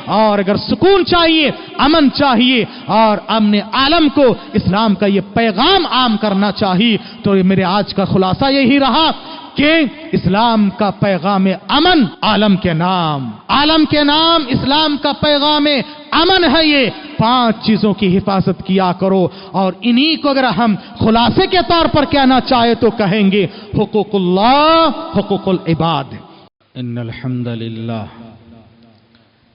اور اگر سکون چاہیے، امن چاہیے اور امن عالم کو اسلام کا یہ پیغام عام کرنا چاہیے، تو میرے آج کا خلاصہ یہی رہا کہ اسلام کا پیغام امن عالم کے نام، عالم کے نام اسلام کا پیغام امن ہے۔ یہ 5 چیزوں کی حفاظت کیا کرو، اور انہی کو اگر ہم خلاصے کے طور پر کہنا چاہے تو کہیں گے حقوق اللہ، حقوق العباد۔ ان الحمد للہ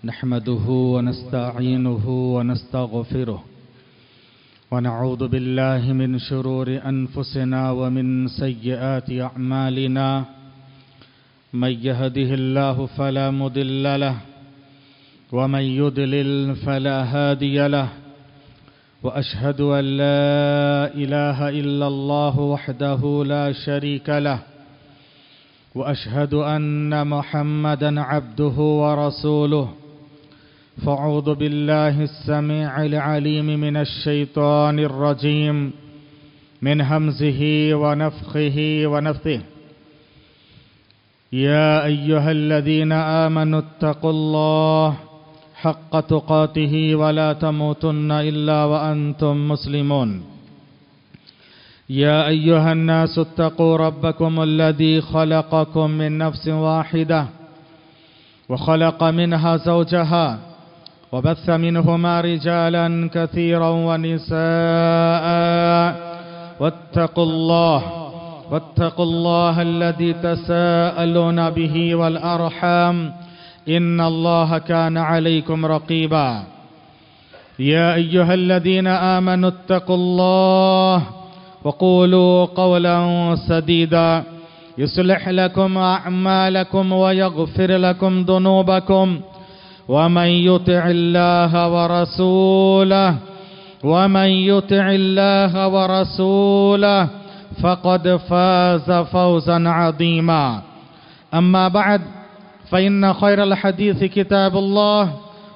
نحمده ونستعینه ونستغفره ونعوذ بالله من شرور انفسنا ومن سیئات اعمالنا، من يهده الله فلا مضل له ومن يضلل فلا هادي له، واشهد ان لا اله الا الله وحده لا شريك له، واشهد ان محمدا عبده ورسوله، فاعوذ بالله السميع العليم من الشيطان الرجيم من همزه ونفخه ونفثه. يا ايها الذين آمنوا اتقوا الله حق تقاته ولا تموتن الا وانتم مسلمون. يا ايها الناس اتقوا ربكم الذي خلقكم من نفس واحدة وخلق منها زوجها وبث منهما رجالا كثيرا ونساء، واتقوا الله الذي تساءلون به والأرحام إن الله كان عليكم رقيبا. يا أيها الذين آمنوا اتقوا الله وقولوا قولا سديدا يصلح لكم أعمالكم ويغفر لكم ذنوبكم، ومن يطع الله ورسوله فقد فاز فوزا عظيما. أما بعد، فإن خير الحديث كتاب الله،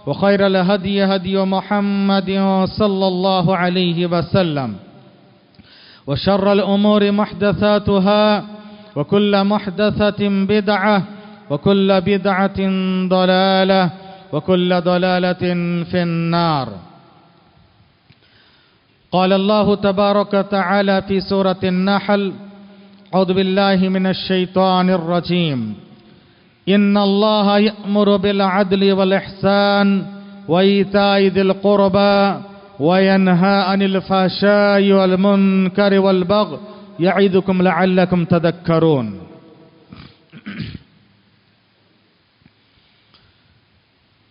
وخير الهدي هدي محمد صلى الله عليه وسلم، وشر الأمور محدثاتها، وكل محدثة بدعة، وكل بدعة ضلالة، وكل ضلالة في النار. قال الله تبارك وتعالى في سورة النحل: أعوذ بالله من الشيطان الرجيم. إن الله يأمر بالعدل والإحسان وإيتاء ذي القربى وينهى عن الفحشاء والمنكر والبغي يعظكم لعلكم تذكرون.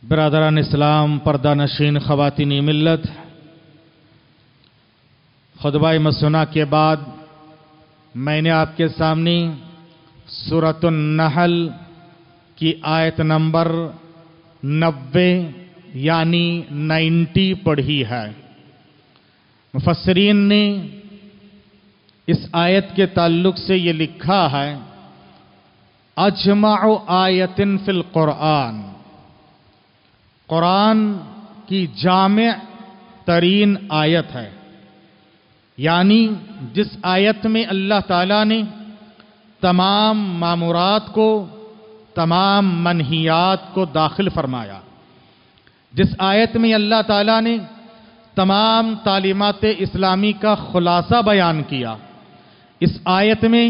برادران اسلام، پردہ نشین خواتین ملت، خطبہ مسنہ کے بعد میں نے آپ کے سامنے سورۃ النحل کی آیت نمبر 90 یعنی 90 پڑھی ہے۔ مفسرین نے اس آیت کے تعلق سے یہ لکھا ہے: اجمع آیت فی القرآن، قرآن کی جامع ترین آیت ہے، یعنی جس آیت میں اللہ تعالیٰ نے تمام مامورات کو، تمام منہیات کو داخل فرمایا، جس آیت میں اللہ تعالیٰ نے تمام تعلیمات اسلامی کا خلاصہ بیان کیا، اس آیت میں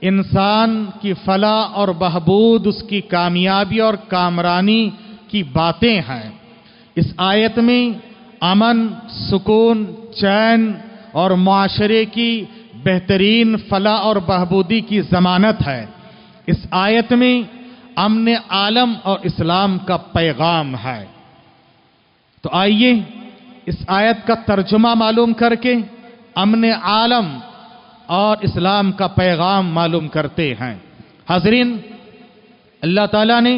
انسان کی فلاح اور بہبود، اس کی کامیابی اور کامرانی کی باتیں ہیں۔ اس آیت میں امن، سکون، چین اور معاشرے کی بہترین فلاح اور بہبودی کی ضمانت ہے۔ اس آیت میں امن عالم اور اسلام کا پیغام ہے۔ تو آئیے اس آیت کا ترجمہ معلوم کر کے امن عالم اور اسلام کا پیغام معلوم کرتے ہیں۔ حاضرین، اللہ تعالیٰ نے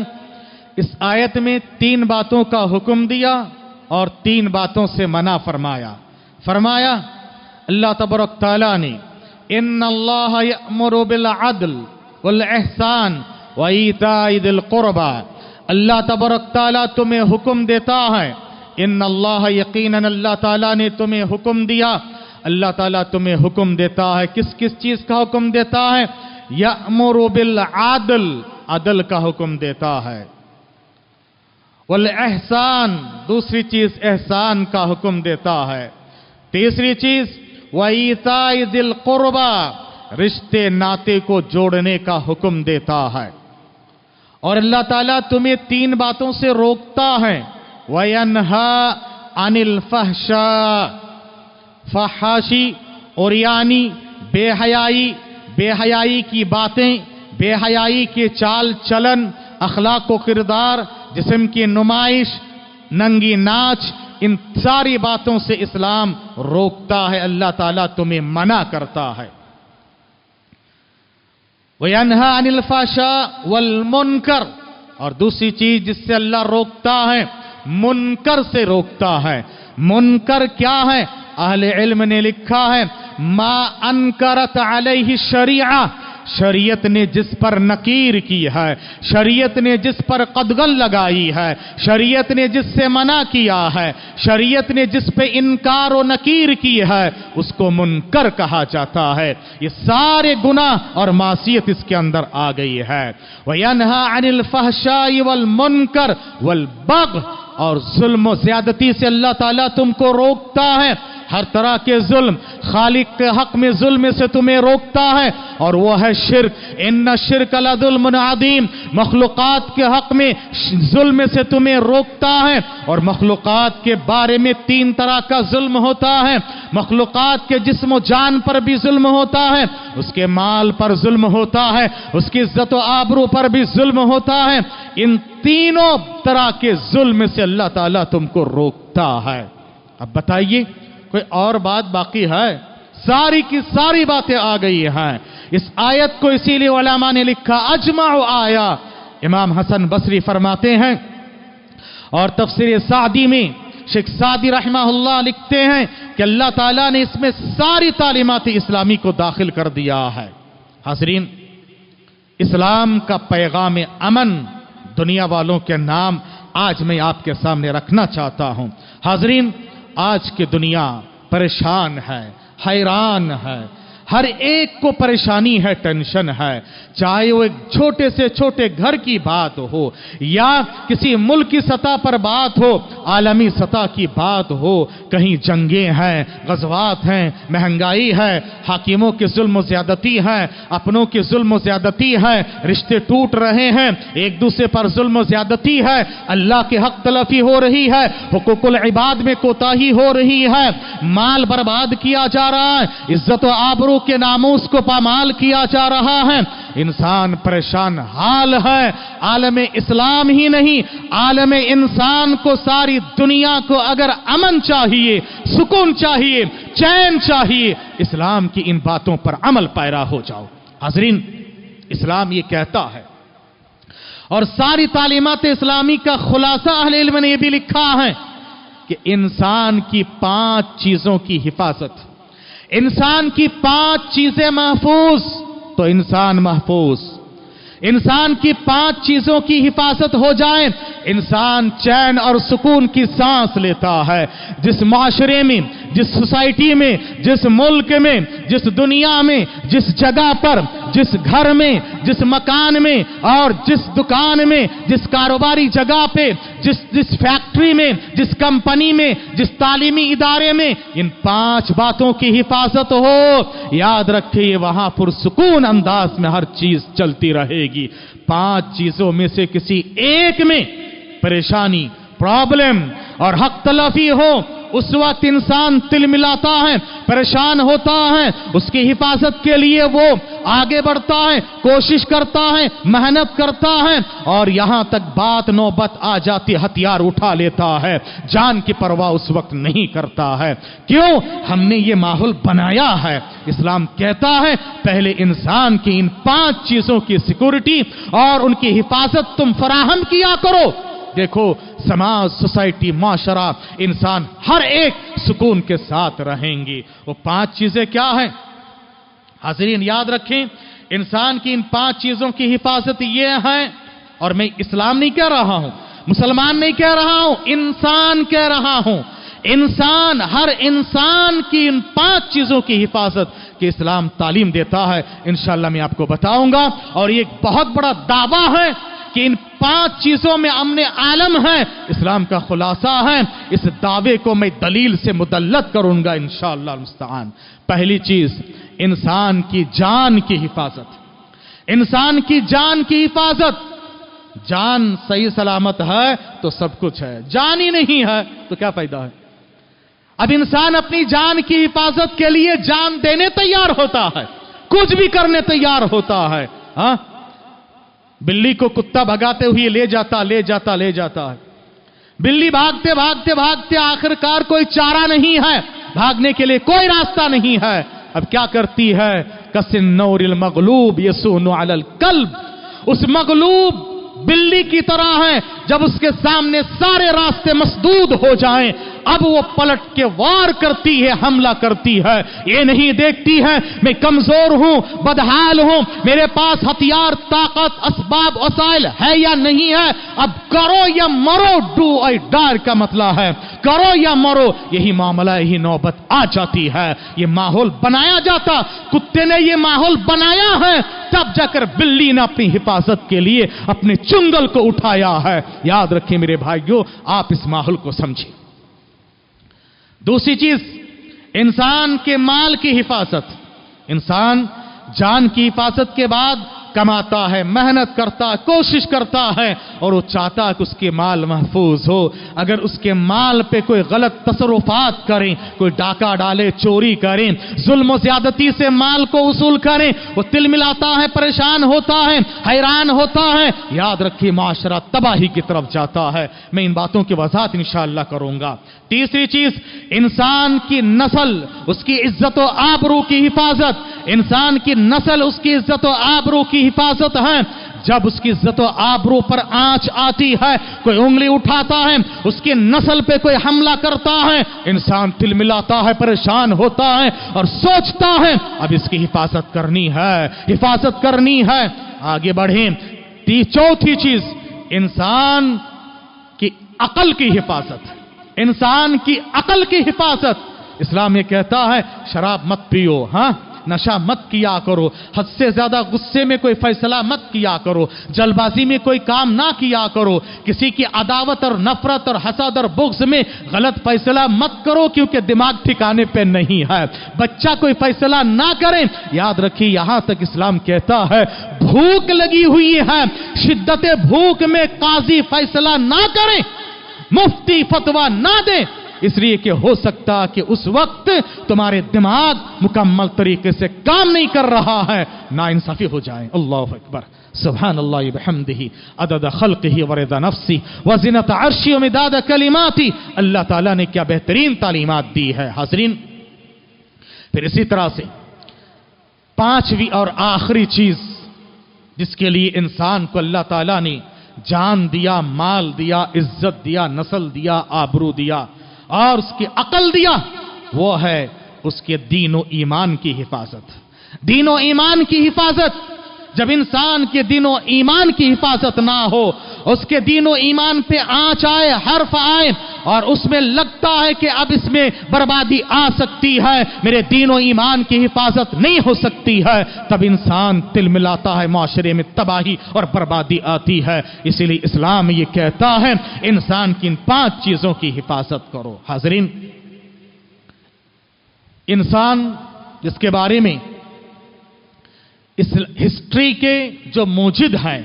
اس آیت میں 3 باتوں کا حکم دیا اور 3 باتوں سے منع فرمایا۔ فرمایا اللہ تبارک تعالیٰ نے: ان اللہ یأمر بالعدل والاحسان وایتاء ذی القربى، اللہ تبارک تعالیٰ تمہیں حکم دیتا ہے، ان اللہ یقیناً اللہ تعالیٰ نے تمہیں حکم دیا، اللہ تعالیٰ تمہیں حکم دیتا ہے۔ کس کس چیز کا حکم دیتا ہے؟ یأمر بالعدل، عدل کا حکم دیتا ہے۔ वल-एहसान, दूसरी चीज एहसान का हुक्म देता है। तीसरी चीज वईताई दिल कुर्बा, रिश्ते नाते को जोड़ने का हुक्म देता है। और अल्लाह ताला तुम्हें तीन बातों से रोकता है। वयन्हा अनिल फहशा, फहाशी और यानी बेहयाई, बेहयाई की बातें, बेहयाई के चाल चलन, अखलाक व किरदार, जिस्म की नुमाइश, नंगी नाच, इन सारी बातों से इस्लाम रोकता है। अल्लाह ताला तुम्हें मना करता है। वयन्हा अनिल फहशा वल मुनकर, और दूसरी चीज जिससे अल्लाह रोकता है, मुनकर से रोकता है। मुनकर क्या है? अहले इल्म ने लिखा है मा अनकरत अलैहि शरीआ, शरीयत ने जिस पर नकीर की है, शरीयत ने जिस पर कदगन लगाई है, शरीयत ने जिससे मना किया है, शरीयत ने जिस पे इनकार और नकीर की है, उसको मुनकर कहा जाता है। ये सारे गुनाह और मासियत इसके अंदर आ गई है। वयन्हा अनिल फहशाई वल मुनकर वल बग़, और जुल्म ज्यादती से अल्लाह ताला तुमको रोकता है। हर तरह के जुल्म, खालिक के हक में जुल्म से तुम्हें रोकता है, और वो है शिर्क। इन्ना शिर्क लज़ुल्मुन अज़ीम, मखलूकात के हक में जुल्म से तुम्हें रोकता है। और मखलूकात के बारे में तीन तरह का जुल्म होता है। मखलूकात के जिस्म जान पर भी जुल्म होता है, उसके माल पर जुल्म होता है, उसकी इज्जत व आबरू पर भी जुल्म होता है। इन तीनों तरह के जुल्म से अल्लाह ताला तुमको रोकता है। अब बताइए कोई और बात बाकी है? सारी की सारी बातें आ गई हैं। इस आयत को इसीलिए उलमा ने लिखा अजमाउ आया। इमाम हसन बसरी फरमाते हैं, और तफसीर सादी में शेख सादी रहमहुल्लाह लिखते हैं कि अल्लाह ताला ने इसमें सारी तालीमात इस्लामी को दाखिल कर दिया है। हाज़रीन, इस्लाम का पैगाम अमन दुनिया वालों के नाम आज मैं आपके सामने रखना चाहता हूं। हाज़रीन, आज की दुनिया परेशान है, हैरान है, हर एक को परेशानी है, टेंशन है। चाहे वो एक छोटे से छोटे घर की बात हो, या किसी मुल्क की सतह पर बात हो, आलमी सतह की बात हो, कहीं जंगें हैं, गज़वात हैं, महंगाई है, हाकिमों की जुल्म ज़्यादती है, अपनों की जुल्म ज़्यादती है, रिश्ते टूट रहे हैं, एक दूसरे पर जुल्म ज़्यादती है, अल्लाह की हक तलफी हो रही है, हुकूकुल इबाद में कोताही हो रही है, माल बर्बाद किया जा रहा है, इज्जत व आबरू के नामूस को पामाल किया जा रहा है। इंसान परेशान हाल है। आलमे इस्लाम ही नहीं, आलमे इंसान को, सारी दुनिया को अगर अमन चाहिए, सुकून चाहिए, चैन चाहिए, इस्लाम की इन बातों पर अमल पैरा हो जाओ। हाज़रीन, इस्लाम ये कहता है, और सारी तालीमात इस्लामी का खुलासा अहले इल्म ने यह भी लिखा है कि इंसान की 5 चीजों की हिफाजत, इंसान की 5 चीजें महफूज तो इंसान महफूज। इंसान की 5 चीजों की हिफाजत हो जाए, इंसान चैन और सुकून की सांस लेता है। जिस माशरे में, जिस सोसाइटी में, जिस मुल्क में, जिस दुनिया में, जिस जगह पर, जिस घर में, जिस मकान में, और जिस दुकान में, जिस कारोबारी जगह पे, जिस फैक्ट्री में, जिस कंपनी में, जिस तालीमी इदारे में इन 5 बातों की हिफाजत हो, याद रखिए वहां पुरसुकून अंदाज में हर चीज चलती रहेगी। 5 चीजों में से किसी एक में परेशानी, प्रॉब्लम और हक तलफी हो, उस वक्त इंसान तिल मिलाता है, परेशान होता है, उसकी हिफाजत के लिए वो आगे बढ़ता है, कोशिश करता है, मेहनत करता है, और यहां तक बात नौबत आ जाती, हथियार उठा लेता है, जान की परवाह उस वक्त नहीं करता है। क्यों? हमने ये माहौल बनाया है। इस्लाम कहता है पहले इंसान की इन 5 चीजों की सिक्योरिटी और उनकी हिफाजत तुम फराहम किया करो। देखो, समाज, सोसाइटी, माशरा, इंसान हर एक सुकून के साथ रहेंगी। वो 5 चीजें क्या हैं? हाज़रीन, याद रखें, इंसान की इन 5 चीजों की हिफाजत ये है, और मैं इस्लाम नहीं कह रहा हूं, मुसलमान नहीं कह रहा हूं, इंसान कह रहा हूं। इंसान, हर इंसान की इन 5 चीजों की हिफाजत कि इस्लाम तालीम देता है। इंशाअल्लाह मैं आपको बताऊंगा, और ये एक बहुत बड़ा दावा है کہ ان 5 چیزوں میں امن عالم ہے، اسلام کا خلاصہ ہے، اس دعوے کو میں دلیل سے مدلت کروں گا انشاءاللہ المستعان۔ پہلی چیز، انسان کی جان کی حفاظت۔ انسان کی جان کی حفاظت۔ جان صحیح سلامت ہے تو سب کچھ ہے، جان ہی نہیں ہے تو کیا فائدہ ہے؟ اب انسان اپنی جان کی حفاظت کے لیے جان دینے تیار ہوتا ہے، کچھ بھی کرنے تیار ہوتا ہے۔ ہاں، بلی کو کتا بھگاتے ہوئے لے جاتا ہے، بلی بھاگتے بھاگتے بھاگتے آخرکار کوئی چارہ نہیں ہے، بھاگنے کے لیے کوئی راستہ نہیں ہے۔ اب کیا کرتی ہے؟ کسن نور المغلوب یسون علی القلب، اس مغلوب بلی کی طرح ہے، جب اس کے سامنے سارے راستے مسدود ہو جائیں اب وہ پلٹ کے وار کرتی ہے، حملہ کرتی ہے۔ یہ نہیں دیکھتی ہے میں کمزور ہوں، بدحال ہوں، میرے پاس ہتھیار، طاقت، اسباب، وسائل ہے یا نہیں ہے، اب کرو یا مرو، ڈو اور ڈار کا مسئلہ ہے، کرو یا مرو۔ یہی معاملہ، یہی نوبت آ جاتی ہے۔ یہ ماحول بنایا جاتا، کتے نے یہ ماحول بنایا ہے، تب جا کر بلی نے اپنی حفاظت کے لیے اپنے چنگل کو اٹھایا ہے۔ یاد رکھیں میرے بھائیوں، آپ اس ماحول کو سمجھیں۔ دوسری چیز، انسان کے مال کی حفاظت۔ انسان جان کی حفاظت کے بعد کماتا ہے، محنت کرتا ہے، کوشش کرتا ہے، اور وہ چاہتا ہے کہ اس کے مال محفوظ ہو۔ اگر اس کے مال پہ کوئی غلط تصرفات کریں، کوئی ڈاکہ ڈالے، چوری کریں، ظلم و زیادتی سے مال کو وصول کریں، وہ تل ملاتا ہے، پریشان ہوتا ہے، حیران ہوتا ہے، یاد رکھیے معاشرہ تباہی کی طرف جاتا ہے۔ میں ان باتوں کی وضاحت انشاءاللہ کروں گا۔ تیسری چیز، انسان کی نسل، اس کی عزت و آبرو کی حفاظت۔ انسان کی نسل، اس کی عزت و آبرو کی حفاظت ہے۔ جب اس کی عزت و آبرو پر آنچ آتی ہے، کوئی انگلی اٹھاتا ہے، اس کی نسل پہ کوئی حملہ کرتا ہے، انسان تل ملاتا ہے، پریشان ہوتا ہے اور سوچتا ہے اب اس کی حفاظت کرنی ہے، حفاظت کرنی ہے۔ آگے بڑھیں۔ چوتھی چیز، انسان کی عقل کی حفاظت۔ انسان کی عقل کی حفاظت۔ اسلام یہ کہتا ہے شراب مت پیو، ہاں، نشہ مت کیا کرو، حد سے زیادہ غصے میں کوئی فیصلہ مت کیا کرو، جلد بازی میں کوئی کام نہ کیا کرو، کسی کی عداوت اور نفرت اور حسد اور بغض میں غلط فیصلہ مت کرو کیونکہ دماغ ٹھکانے پہ نہیں ہے۔ بچہ کوئی فیصلہ نہ کرے۔ یاد رکھیے، یہاں تک اسلام کہتا ہے بھوک لگی ہوئی ہے، شدت بھوک میں قاضی فیصلہ نہ کرے، مفتی فتویٰ نہ دے، اس لیے کہ ہو سکتا کہ اس وقت تمہارے دماغ مکمل طریقے سے کام نہیں کر رہا ہے، ناانصافی ہو جائے۔ اللہ اکبر، سبحان اللہ بحمدہ، عدد خلقہ ورضا نفسہ وزنۃ عرشہ ومداد کلماتہ۔ اللہ تعالیٰ نے کیا بہترین تعلیمات دی ہے۔ حاضرین، پھر اسی طرح سے پانچویں اور آخری چیز جس کے لیے انسان کو اللہ تعالیٰ نے جان دیا، مال دیا، عزت دیا، نسل دیا، آبرو دیا اور اس کی عقل دیا، وہ ہے اس کے دین و ایمان کی حفاظت۔ دین و ایمان کی حفاظت۔ جب انسان کے دین و ایمان کی حفاظت نہ ہو، اس کے دین و ایمان پہ آنچ آئے، حرف آئے اور اس میں لگتا ہے کہ اب اس میں بربادی آ سکتی ہے، میرے دین و ایمان کی حفاظت نہیں ہو سکتی ہے، تب انسان تل ملاتا ہے، معاشرے میں تباہی اور بربادی آتی ہے۔ اسی لیے اسلام یہ کہتا ہے انسان کی ان 5 چیزوں کی حفاظت کرو۔ حاضرین، انسان جس کے بارے میں اس ہسٹری کے جو موجد ہیں،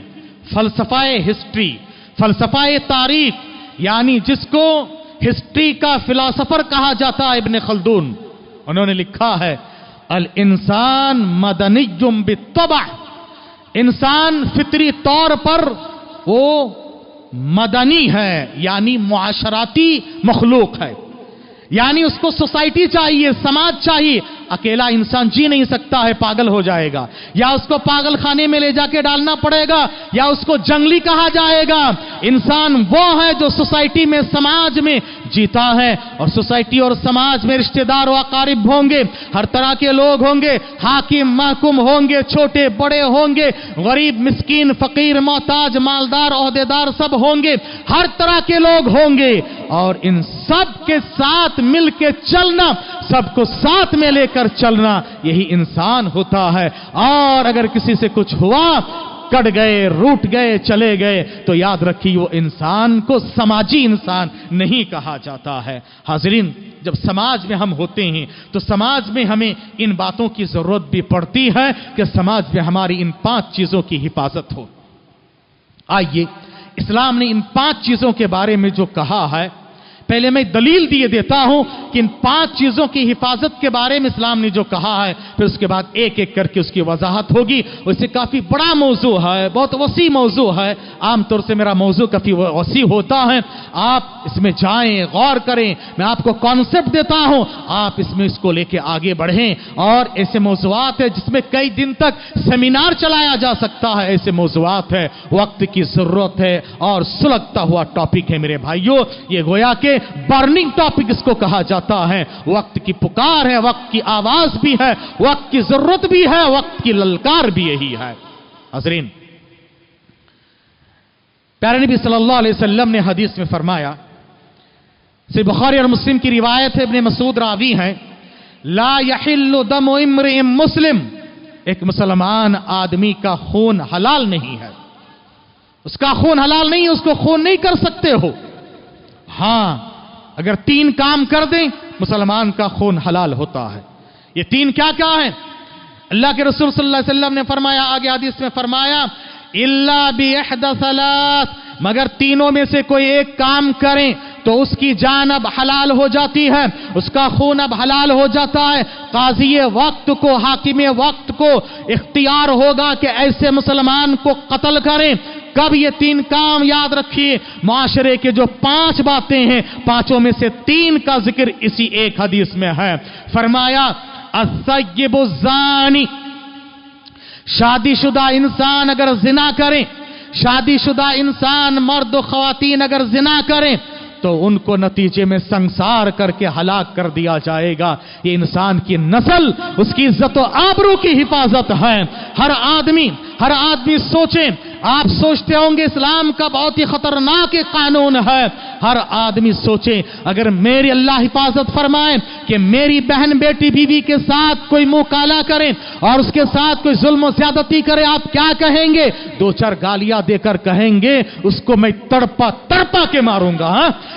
فلسفہ ہسٹری، فلسفہ تاریخ، یعنی جس کو ہسٹری کا فلاسفر کہا جاتا ہے، ابن خلدون، انہوں نے لکھا ہے الانسان مدنی بالطبع، انسان فطری طور پر وہ مدنی ہے، یعنی معاشراتی مخلوق ہے، یعنی اس کو سوسائٹی چاہیے، سماج چاہیے۔ اکیلا انسان جی نہیں سکتا ہے، پاگل ہو جائے گا، یا اس کو پاگل خانے میں لے جا کے ڈالنا پڑے گا، یا اس کو جنگلی کہا جائے گا۔ انسان وہ ہے جو سوسائٹی میں، سماج میں جیتا ہے، اور سوسائٹی اور سماج میں رشتہ دار و اقارب ہوں گے، ہر طرح کے لوگ ہوں گے، حاکم محکوم ہوں گے، چھوٹے بڑے ہوں گے، غریب مسکین فقیر محتاج مالدار عہدیدار سب ہوں گے، ہر طرح کے لوگ ہوں گے، اور ان سب کے ساتھ مل کے چلنا، سب کو ساتھ میں لے کر چلنا، یہی انسان ہوتا ہے۔ اور اگر کسی سے کچھ ہوا कट गए, रूठ गए, चले गए, तो याद रखिए वो इंसान को समाजी इंसान नहीं कहा जाता है। हाज़रीन, जब समाज में हम होते हैं तो समाज में हमें इन बातों की जरूरत भी पड़ती है कि समाज में हमारी इन 5 चीजों की हिफाजत हो। आइए, इस्लाम ने इन 5 चीजों के बारे में जो कहा है, पहले मैं दलील दिए देता हूं कि इन 5 चीजों की हिफाजत के बारे में इस्लाम ने जो कहा है, फिर उसके बाद एक एक करके उसकी वजाहत होगी। वैसे काफी बड़ा मौजू है, बहुत वसी मौजू है, आमतौर से मेरा मौजू काफी वसी होता है। आप इसमें जाएं, गौर करें, मैं आपको कॉन्सेप्ट देता हूं, आप इसमें इसको लेके आगे बढ़ें। और ऐसे मौजूआत है जिसमें कई दिन तक सेमिनार चलाया जा सकता है, ऐसे मौजूआत है, वक्त की जरूरत है और सुलगता हुआ टॉपिक है मेरे भाइयों। ये गोया के बर्निंग टॉपिक इसको कहा जाता है। वक्त की पुकार है, वक्त की आवाज भी है, वक्त की जरूरत भी है, वक्त की ललकार भी यही है। हज़रीन, प्यारे नबी सल्लल्लाहु अलैहि वसल्लम ने हदीस में फरमाया, सहीह बुखारी और मुस्लिम की रिवायत है, इब्ने मसूद रावी हैं, ला यहिल्लु दमु इम्रिइन मुस्लिम, एक मुसलमान आदमी का खून हलाल नहीं है, उसका खून हलाल नहीं है, उसको खून नहीं कर सकते हो। हां, अगर 3 काम कर दें मुसलमान का खून हलाल होता है। ये 3 क्या क्या है? अल्लाह के रसूल सल्लल्लाहु अलैहि वसल्लम ने फरमाया, आगे हदीस में फरमाया, इल्ला बि इहदा सलास, मगर तीनों में से कोई एक काम करें तो उसकी जान अब हलाल हो जाती है, उसका खून अब हलाल हो जाता है। काज़ी वक्त को, हाकिम वक्त को इख्तियार होगा कि ऐसे मुसलमान को कत्ल करें। कब? ये 3 काम याद रखिए। माशरे के जो 5 बातें हैं, 5 में से 3 का जिक्र इसी एक हदीस में है। फरमाया, अस्सय्यिबुज़्ज़ानी, शादीशुदा इंसान अगर जिना करें, शादीशुदा इंसान मर्द और ख़वातीन अगर जिना करें तो उनको नतीजे में संसार करके हलाक कर दिया जाएगा। ये इंसान की नस्ल, उसकी इज्जत और आबरू की हिफाजत है। हर आदमी सोचे, आप सोचते होंगे इस्लाम का बहुत ही खतरनाक एक कानून है। हर आदमी सोचे, अगर मेरी अल्लाह हिफाजत फरमाए कि मेरी बहन बेटी बीवी के साथ कोई मुंह काला करे और उसके साथ कोई जुल्म ज्यादती करे, आप क्या कहेंगे? 2-4 गालियां देकर कहेंगे उसको मैं तड़पा तड़पा के मारूंगा।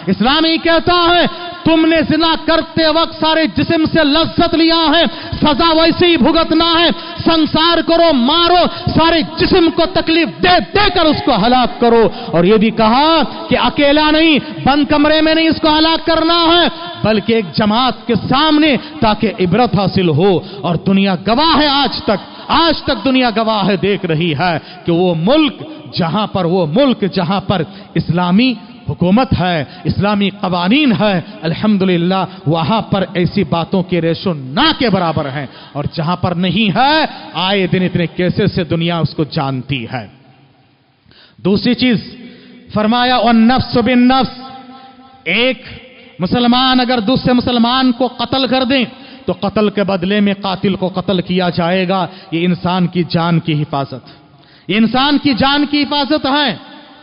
इस्लाम ही कहता है तुमने जिना करते वक्त सारे जिस्म से लज्जत लिया है, सजा वैसे ही भुगतना है। संसार करो, मारो, सारे जिस्म को तकलीफ दे देकर उसको हलाक करो। और ये भी कहा कि अकेला नहीं, बंद कमरे में नहीं इसको हलाक करना है, बल्कि एक जमात के सामने, ताकि इबरत हासिल हो। और दुनिया गवाह है, आज तक दुनिया गवाह है, देख रही है कि वो मुल्क जहां पर इस्लामी हुकूमत है, इस्लामी कवानीन है, अल्हम्दुलिल्लाह वहां पर ऐसी बातों के रेशो ना के बराबर हैं। और जहां पर नहीं है, आए दिन इतने केसेस से दुनिया उसको जानती है। दूसरी चीज फरमाया, और नफ्स बिन नफ्स, एक मुसलमान अगर दूसरे मुसलमान को कत्ल कर दें तो कत्ल के बदले में कातिल को कत्ल किया जाएगा। ये इंसान की जान की हिफाजत, ये इंसान की जान की हिफाजत है।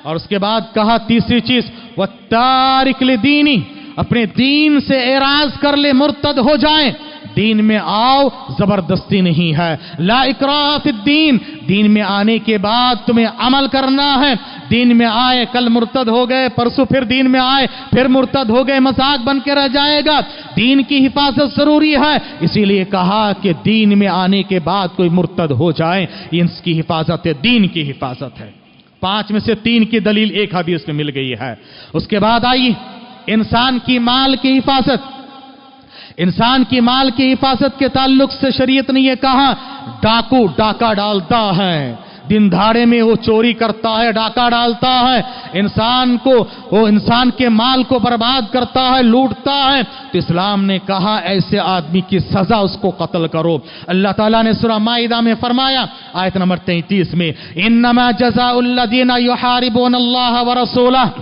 और उसके बाद कहा तीसरी चीज, वह तारिक लिदीनी, अपने दीन से एराज कर ले, मुर्तद हो जाए। दीन में आओ, जबरदस्ती नहीं है। ला इकराह फिद्दीन, दीन में आने के बाद तुम्हें अमल करना है। दीन में आए, कल मुर्तद हो गए, परसों फिर दीन में आए, फिर मुर्तद हो गए, मजाक बन के रह जाएगा। दीन की हिफाजत जरूरी है, इसीलिए कहा कि दीन में आने के बाद कोई मुर्तद हो जाए, इसकी हिफाजत है, दीन की हिफाजत है। 5 में से 3 की दलील एक हदीस में मिल गई है। उसके बाद आई इंसान की माल की हिफाजत। इंसान की माल की हिफाजत के ताल्लुक से शरीयत ने यह कहा, डाकू डाका डालता है, दिन दहाड़े में वो चोरी करता है, डाका डालता है, इंसान के माल को बर्बाद करता है, लूटता है, तो इस्लाम ने कहा ऐसे आदमी की सजा उसको कत्ल करो। अल्लाह ताला ने सूरह माइदा में फरमाया, आयत नंबर 33 में, इन्नमा जज़ाउल लज़ीना युहारिबूनल्लाह व रसूलह,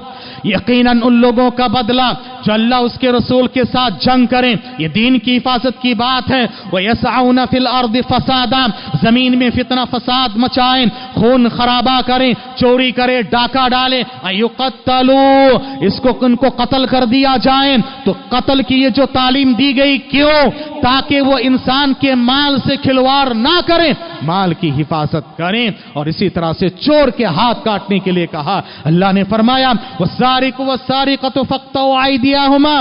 यकीनन उन लोगों का बदला जो अल्लाह उसके रसूल के साथ जंग करें। ये दीन की हिफाजत की बात है। वह यसअउना फिल अर्द फसादा, जमीन में फितना फसाद मचाएं, खून खराबा करें, चोरी करें, डाका डालें, अयुक़त्तलू, उनको कत्ल कर दिया जाए। तो कत्ल की ये जो तालीम दी गई, क्यों? ताकि वो इंसान के माल से खिलवाड़ ना करें, माल की हिफाजत करें। और इसी तरह से चोर के हाथ काटने के लिए कहा, अल्लाह ने फरमाया वस्सारिकु वस्सारिकतु फक्तउ आइदियाहुमा,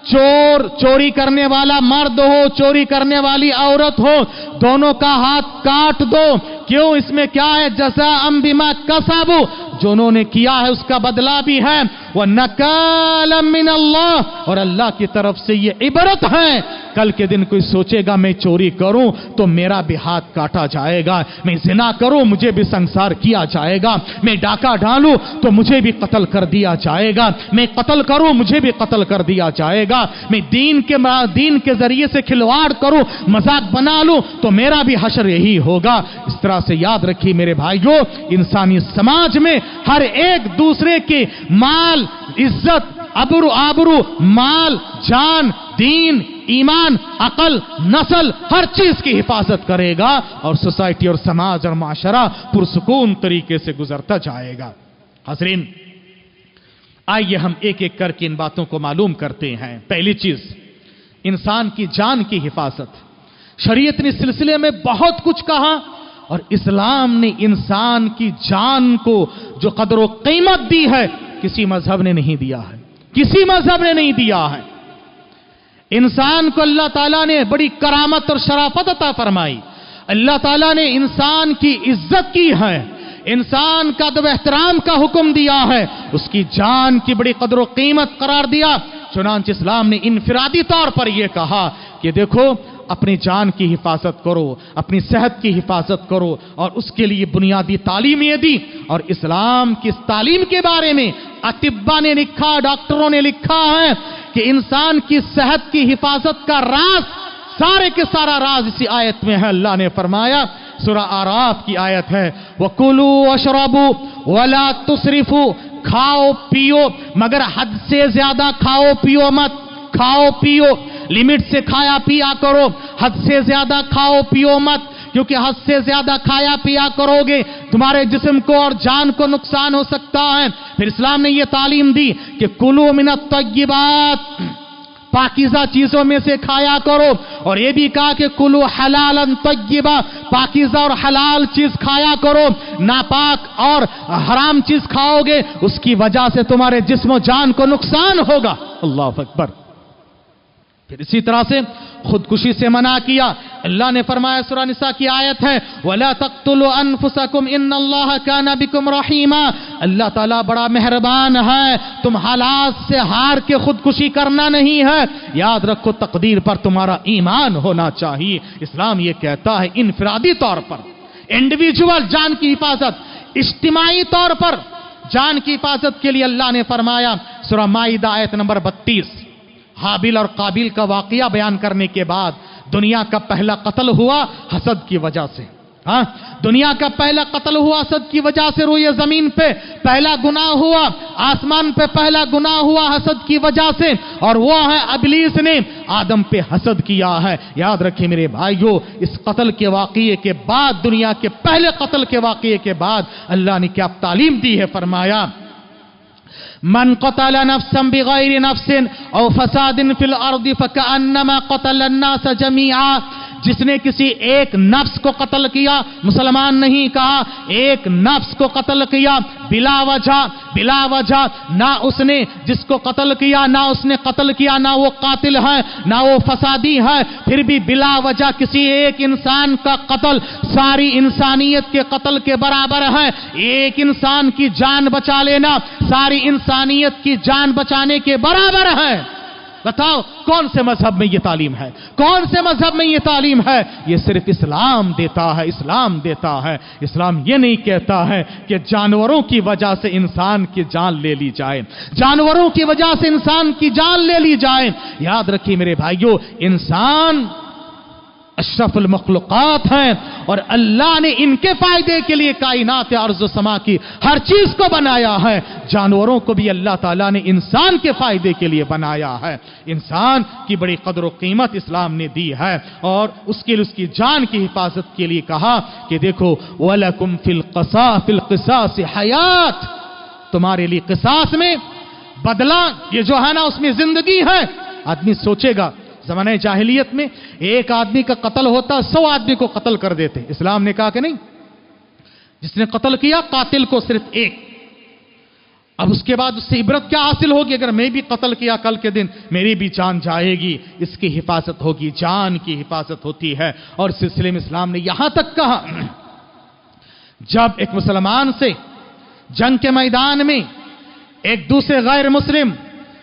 चोर, चोरी करने वाला मर्द हो, चोरी करने वाली औरत हो, दोनों का हाथ काट दो। क्यों? इसमें क्या है? जज़ाअम बिमा कसबू, जो उन्होंने किया है उसका बदला भी है, वह नकालम मिन अल्लाह, और अल्लाह की तरफ से ये इबरत है। कल के दिन कोई सोचेगा मैं चोरी करूं तो मेरा भी हाथ काटा जाएगा, मैं जिना करूं मुझे भी संसार किया जाएगा, मैं डाका डालूं तो मुझे भी कत्ल कर दिया जाएगा, मैं कत्ल करूं मुझे भी कत्ल कर दिया जाएगा, मैं दीन के जरिए से खिलवाड़ करूं, मजाक बना लूं तो मेरा भी हशर यही होगा। इस तरह से याद रखिए मेरे भाइयों, इंसानी समाज में हर एक दूसरे के माल, इज्जत, आबरू, माल, जान, दीन, ईमान, अकल, नस्ल, हर चीज की हिफाजत करेगा और सोसाइटी और समाज और माशरा पुरसुकून तरीके से गुजरता जाएगा। हज़रीन, आइए हम एक एक करके इन बातों को मालूम करते हैं। पहली चीज, इंसान की जान की हिफाजत। शरीयत ने इस सिलसिले में बहुत कुछ कहा और इस्लाम ने इंसान की जान को जो कदर व कीमत दी है किसी मजहब ने नहीं दिया है, किसी मजहब ने नहीं दिया है। इंसान को अल्लाह ताला ने बड़ी करामत और शराफत अता फरमाई। अल्लाह ताला ने इंसान की इज्जत की है, इंसान का अदब एहतराम का हुक्म दिया है, उसकी जान की बड़ी कदर व कीमत करार दिया। चुनांचे इस्लाम ने इनफिरादी तौर पर यह कहा कि देखो, अपनी जान की हिफाजत करो, अपनी सेहत की हिफाजत करो, और उसके लिए बुनियादी तालीम ये दी। और इस्लाम की इस तालीम के बारे में अतिब्बा ने लिखा, डॉक्टरों ने लिखा है कि इंसान की सेहत की हिफाजत का राज, सारे के सारा राज इसी आयत में है। अल्लाह ने फरमाया, सूरह आराफ की आयत है, वकुलू वशरबू वला तुसरिफू, खाओ पियो मगर हद से ज्यादा खाओ पियो मत, खाओ पियो लिमिट से खाया पिया करो, हद से ज्यादा खाओ पियो मत, क्योंकि हद से ज्यादा खाया पिया करोगे तुम्हारे जिस्म को और जान को नुकसान हो सकता है। फिर इस्लाम ने यह तालीम दी कि कुलू मिनत तय्यिबात, पाकीज़ा चीजों में से खाया करो, और यह भी कहा कि कुलू हलालन तय्यिबा, पाकीज़ा और हलाल चीज खाया करो। नापाक और हराम चीज खाओगे उसकी वजह से तुम्हारे जिस्म और जान को नुकसान होगा। अल्लाह अकबर। फिर इसी तरह से खुदकुशी से मना किया। अल्लाह ने फरमाया, सूरह निसा की आयत है, वला तक़्तुलू अनफुसकुम इन्नल्लाह काना बिकुम रहीमा, अल्लाह ताला बड़ा मेहरबान है, तुम हालात से हार के खुदकुशी करना नहीं है। याद रखो, तकदीर पर तुम्हारा ईमान होना चाहिए। इस्लाम ये कहता है इनफरादी तौर पर इंडिविजुअल जान की हिफाजत, इज्तिमाई तौर पर जान की हिफाजत के लिए अल्लाह ने फरमाया, सूरह माइदा आयत नंबर 32, हाबिल और काबिल का वाकया बयान करने के बाद, दुनिया का पहला कत्ल हुआ हसद की वजह से। दुनिया का पहला कत्ल हुआ हसद की वजह से, रोए जमीन पे पहला गुनाह हुआ, आसमान पे पहला गुनाह हुआ हसद की वजह से, और वो है इब्लीस ने आदम पे हसद किया है। याद रखिए मेरे भाइयों, इस कत्ल के वाकये के बाद, दुनिया के पहले कत्ल के वाकये के बाद अल्लाह ने क्या तालीम दी है, फरमाया, मन क़तल नफ्सन बिग़ैरि नफ्सिन औ फसादिन फिल अर्दि फ़कअन्नमा क़तल अन्नास जमीआ, जिसने किसी एक नफ्स को कत्ल किया, मुसलमान नहीं कहा, एक नफ्स को कत्ल किया बिला वजह, ना उसने जिसको कत्ल किया, ना उसने कत्ल किया, ना वो कातिल है, ना वो फसादी है, फिर भी बिला वजह किसी एक इंसान का कत्ल सारी इंसानियत के कत्ल के बराबर है। एक इंसान की जान बचा लेना सारी इंसानियत की जान बचाने के बराबर है। बताओ कौन से मजहब में ये तालीम है, कौन से मजहब में ये तालीम है? ये सिर्फ इस्लाम देता है, इस्लाम देता है। इस्लाम ये नहीं कहता है कि जानवरों की वजह से इंसान की जान ले ली जाए, जानवरों की वजह से इंसान की जान ले ली जाए। याद रखिए मेरे भाइयों, इंसान अशरफुल मखलूकात हैं और अल्लाह ने इनके फायदे के लिए कायनात अर्ज़ व समा की हर चीज को बनाया है। जानवरों को भी अल्लाह ताला ने इंसान के फायदे के लिए बनाया है। इंसान की बड़ी कदर व कीमत इस्लाम ने दी है और उसके लिए उसकी जान की हिफाजत के लिए कहा कि देखो, वलकुम फिल क़िसास हयात, तुम्हारे लिए क़िसास में बदला ये जो है ना उसमें जिंदगी है। आदमी सोचेगा زمانے جاہلیت میں ایک آدمی کا قتل ہوتا 100 آدمی کو قتل کر دیتے. اسلام نے کہا کہ نہیں، جس نے قتل کیا قاتل کو صرف ایک. اب اس کے بعد اس سے عبرت کیا حاصل ہوگی؟ اگر میں بھی قتل کیا کل کے دن میری بھی جان جائے گی، اس کی حفاظت ہوگی، جان کی حفاظت ہوتی ہے. اور اس سلسلے میں اسلام نے یہاں تک کہا، جب ایک مسلمان سے جنگ کے میدان میں ایک دوسرے غیر مسلم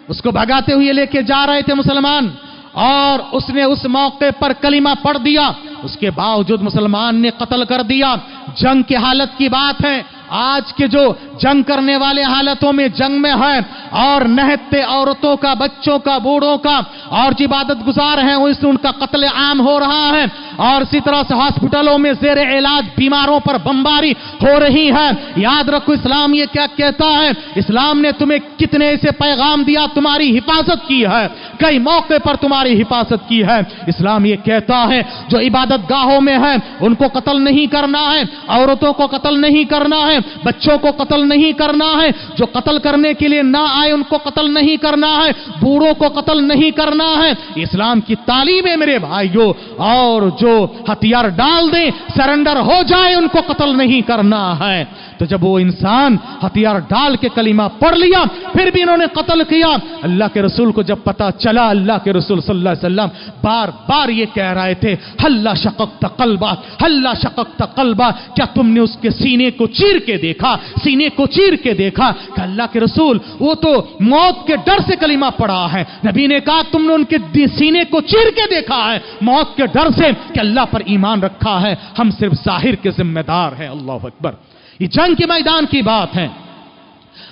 اس کو بھگاتے ہوئے لے کے جا رہے تھے مسلمان، اور اس نے اس موقع پر کلمہ پڑھ دیا، اس کے باوجود مسلمان نے قتل کر دیا. جنگ کی حالت کی بات ہے، آج کے جو جنگ کرنے والے حالتوں میں جنگ میں ہے اور نہتے عورتوں کا، بچوں کا، بوڑھوں کا اور جو عبادت گزار ہیں اس سے ان کا قتل عام ہو رہا ہے. اور اسی طرح سے ہاسپٹلوں میں زیر علاج بیماروں پر بمباری ہو رہی ہے. یاد رکھو اسلام یہ کیا کہتا ہے، اسلام نے تمہیں کتنے ایسے پیغام دیا، تمہاری حفاظت کی ہے، کئی موقع پر تمہاری حفاظت کی ہے. اسلام یہ کہتا ہے جو عبادت گاہوں میں ہے ان کو قتل نہیں کرنا ہے، عورتوں کو قتل نہیں کرنا ہے، بچوں کو قتل نہیں کرنا ہے، جو قتل کرنے کے لیے نہ آئے ان کو قتل نہیں کرنا ہے، بوڑھوں کو قتل نہیں کرنا ہے. اسلام کی تعلیم ہے میرے بھائیوں. اور جو ہتھیار ڈال دیں، سرنڈر ہو جائے، ان کو قتل نہیں کرنا ہے. تو جب وہ انسان ہتھیار ڈال کے کلمہ پڑھ لیا پھر بھی انہوں نے قتل کیا، اللہ کے رسول کو جب پتا چلا، اللہ کے رسول صلی اللہ علیہ وسلم بار بار یہ کہہ رہے تھے، ہلا شققت قلبہ، ہلا شققت قلبہ، کیا تم نے اس کے سینے کو چیر کے دیکھا، سینے کو چیر کے دیکھا؟ کہ اللہ کے رسول وہ تو موت کے ڈر سے کلمہ پڑھا ہے. نبی نے کہا تم نے ان کے سینے کو چیر کے دیکھا ہے موت کے ڈر سے کہ اللہ پر ایمان رکھا ہے، ہم صرف ظاہر کے ذمہ دار ہیں. اللہ اکبر. یہ جنگ کے میدان کی بات ہے.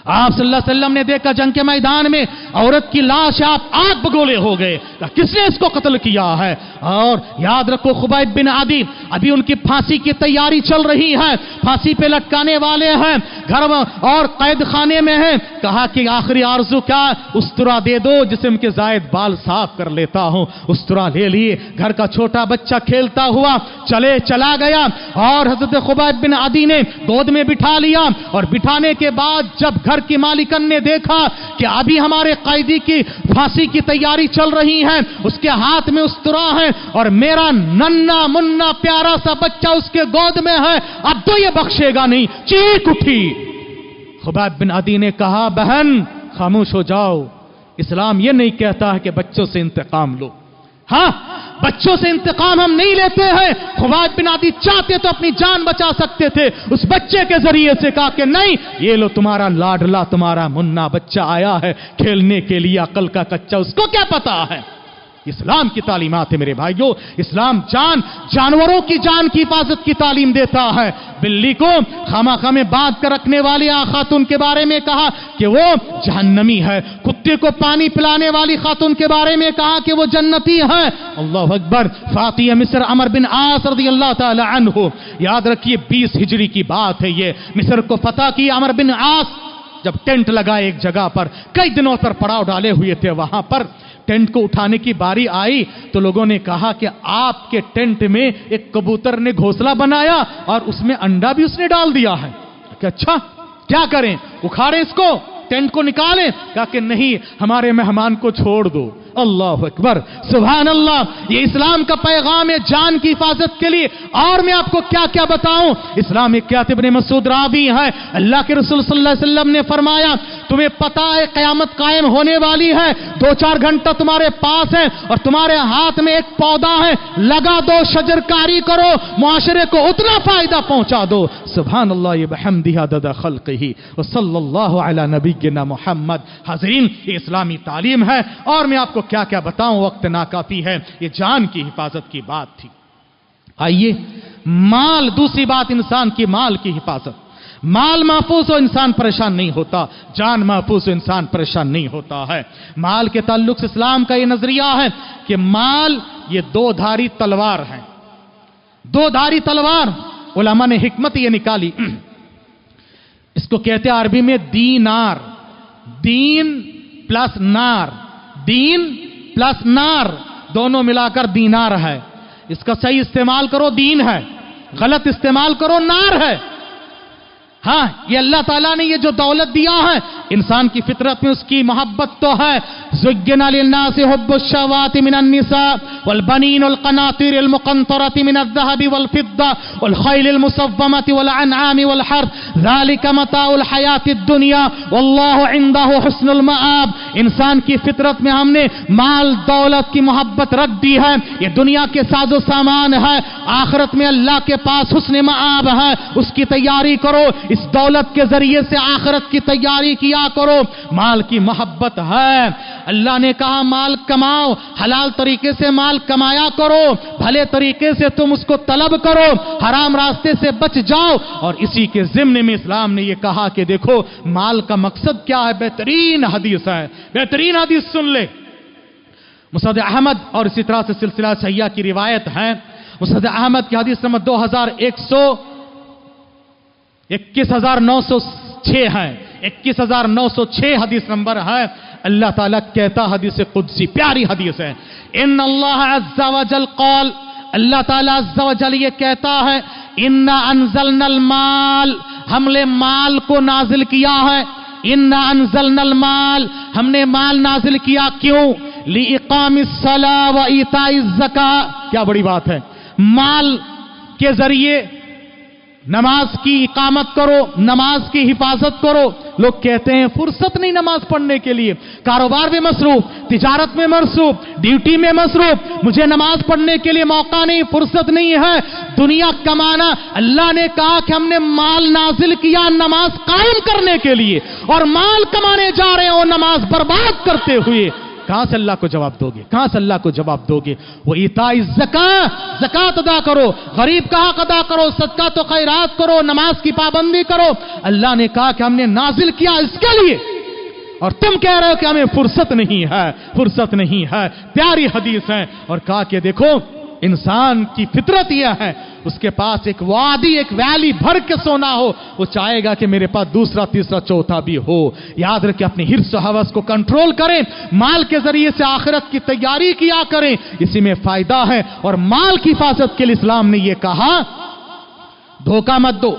آپ صلی اللہ علیہ وسلم نے دیکھا جنگ کے میدان میں عورت کی لاش آپ آگ بگولے ہو گئے، کس نے اس کو قتل کیا ہے؟ اور یاد رکھو خبیب بن عدی، ابھی ان کی پھانسی کی تیاری چل رہی ہے، پھانسی پہ لٹکانے والے ہیں، گھر اور قید خانے میں ہیں. کہا کہ آخری آرزو کیا؟ استرا دے دو جسم کے زائد بال صاف کر لیتا ہوں. استرا لے لیے، گھر کا چھوٹا بچہ کھیلتا ہوا چلا گیا اور حضرت خبیب بن عدی نے گود میں بٹھا لیا. اور بٹھانے کے بعد جب گھر کی مالکن نے دیکھا کہ ابھی ہمارے قیدی کی پھانسی کی تیاری چل رہی ہے، اس کے ہاتھ میں استرا ہے اور میرا ننا منا پیارا سا بچہ اس کے گود میں ہے، اب تو یہ بخشے گا نہیں، چیخ اٹھی. خبیب بن عدی نے کہا بہن خاموش ہو جاؤ، اسلام یہ نہیں کہتا ہے کہ بچوں سے انتقام لو. ہاں بچوں سے انتقام ہم نہیں لیتے ہیں. خبیب بن عدی چاہتے تو اپنی جان بچا سکتے تھے، اس بچے کے ذریعے سے کہا کہ نہیں، یہ لو تمہارا لاڈلا تمہارا منا بچہ آیا ہے کھیلنے کے لیے، عقل کا کچا، اس کو کیا پتا ہے. اسلام کی تعلیمات ہے میرے بھائیوں. اسلام جانوروں کی جان کی حفاظت کی تعلیم دیتا ہے. بلی کو خامخواہ میں باندھ کر رکھنے والی خاتون کے بارے میں کہا کہ وہ جہنمی ہے، کتے کو پانی پلانے والی خاتون کے بارے میں کہا کہ وہ جنتی ہے. اللہ اکبر. فاتح مصر عمر بن عاص رضی اللہ تعالی عنہ، یاد رکھیے 20 ہجری کی بات ہے یہ، مصر کو فتح کی عمر بن عاص. جب ٹینٹ لگا ایک جگہ پر، کئی دنوں پر پڑاؤ ڈالے ہوئے تھے، وہاں پر ٹینٹ کو اٹھانے کی باری آئی تو لوگوں نے کہا کہ آپ کے ٹینٹ میں ایک کبوتر نے گھونسلہ بنایا اور اس میں انڈا بھی اس نے ڈال دیا ہے. کہ اچھا کیا کریں، اکھاڑیں اس کو، ٹینٹ کو نکالیں؟ کہا کہ نہیں، ہمارے مہمان کو چھوڑ دو. اللہ اکبر، سبحان اللہ. یہ اسلام کا پیغام ہے جان کی حفاظت کے لیے. اور میں آپ کو کیا کیا بتاؤں. اسلام ایک کاتب ابن مسعود راوی ہے، اللہ کے رسول صلی اللہ علیہ وسلم نے فرمایا تمہیں پتا ہے قیامت قائم ہونے والی ہے، 2-4 گھنٹہ تمہارے پاس ہے اور تمہارے ہاتھ میں ایک پودا ہے، لگا دو، شجرکاری کرو، معاشرے کو اتنا فائدہ پہنچا دو. سبحان اللہ بحمدہ عدد خلقہ وصلی اللہ علی نبینا محمد. حاضرین، یہ اسلامی تعلیم ہے. اور میں آپ کو کیا کیا بتاؤں، وقت ناکافی ہے. یہ جان کی حفاظت کی بات تھی. آئیے مال، دوسری بات انسان کی مال کی حفاظت. مال محفوظ ہو انسان پریشان نہیں ہوتا، جان محفوظ ہو انسان پریشان نہیں ہوتا ہے. مال کے تعلق سے اسلام کا یہ نظریہ ہے کہ مال یہ 2 دھاری تلوار ہے. 2 دھاری تلوار، علماء نے حکمت یہ نکالی، اس کو کہتے ہیں عربی میں دینار. دین پلس نار، دین پلس نار دونوں ملا کر دینار ہے. اس کا صحیح استعمال کرو دین ہے، غلط استعمال کرو نار ہے. ہاں یہ اللہ تعالیٰ نے یہ جو دولت دیا ہے इंसान की फितरत में उसकी मोहब्बत तो है। ज़ुय्यिना लिन्नासि हुब्बुश्शहवाति मिनन निसा वल बनीन वल क़नातीरिल मुक़ंतरति मिनज़-ज़हबि वल फ़िद्दा वल ख़ैलिल मुसव्वमति वल अनआमि वल हर्थ ज़ालिका मताउल हयातिद दुनिया वल्लाहु इंदहु हुस्नुल मआब। इंसान की फितरत में हमने माल दौलत की मोहब्बत रख दी है। ये दुनिया के साजो सामान है, आखिरत में अल्लाह के पास हुस्न मआब है, उसकी तैयारी करो। इस दौलत के जरिए से आखिरत की तैयारी किया करो। माल की मोहब्बत है। अल्लाह ने कहा माल कमाओ, हलाल तरीके से माल कमाया करो, भले तरीके से तुम उसको तलब करो, हराम रास्ते से बच जाओ। और इसी के ज़िम्ने में इस्लाम ने यह कहा कि देखो माल का मकसद क्या है। बेहतरीन हदीस है, बेहतरीन हदीस सुन ले। मुसनद अहमद और इसी तरह से सिलसिला सहिह की रिवायत है। मुसनद अहमद की हदीस नंबर 21,906 है, 21,906 हदीस नंबर है। अल्लाह ताला कहता, हदीस कुदसी प्यारी हदीस है, इन्ना अल्लाह अज़्ज़ा वजल क़ाल, अल्लाह ताला अज़्ज़ा वजल ये कहता है, इन्ना अंज़लनल माल, हमने माल को नाजिल किया है। इन्ना अंज़लनल माल, हमने माल नाजिल किया क्यों? ली इक़ामिस सला व ईताइज़ ज़का, क्या बड़ी बात है। माल के जरिए नमाज की इकामत करो, नमाज की हिफाजत करो। लोग कहते हैं फुर्सत नहीं नमाज पढ़ने के लिए, कारोबार में मसरूफ, तिजारत में मसरूफ, ड्यूटी में मसरूफ, मुझे नमाज पढ़ने के लिए मौका नहीं, फुर्सत नहीं है, दुनिया कमाना। अल्लाह ने कहा कि हमने माल नाजिल किया नमाज कायम करने के लिए, और माल कमाने जा रहे हो नमाज बर्बाद करते हुए। कहां से अल्लाह को जवाब दोगे? कहां से अल्लाह को जवाब दोगे? वो ईताई ज़कात अदा करो, गरीब का हक अदा करो, सदका तो खैरात करो, नमाज की पाबंदी करो। अल्लाह ने कहा कि हमने नाजिल किया इसके लिए, और तुम कह रहे हो कि हमें फुर्सत नहीं है, फुर्सत नहीं है। प्यारी हदीस है। और कहा कि देखो इंसान की फितरत यह है, उसके पास एक वादी, एक वैली भर के सोना हो, वो चाहेगा कि मेरे पास दूसरा तीसरा चौथा भी हो। याद रखें, अपनी हिर्स और हवस को कंट्रोल करें, माल के जरिए से आखिरत की तैयारी किया करें, इसी में फायदा है। और माल की हिफाजत के लिए इस्लाम ने यह कहा, धोखा मत दो,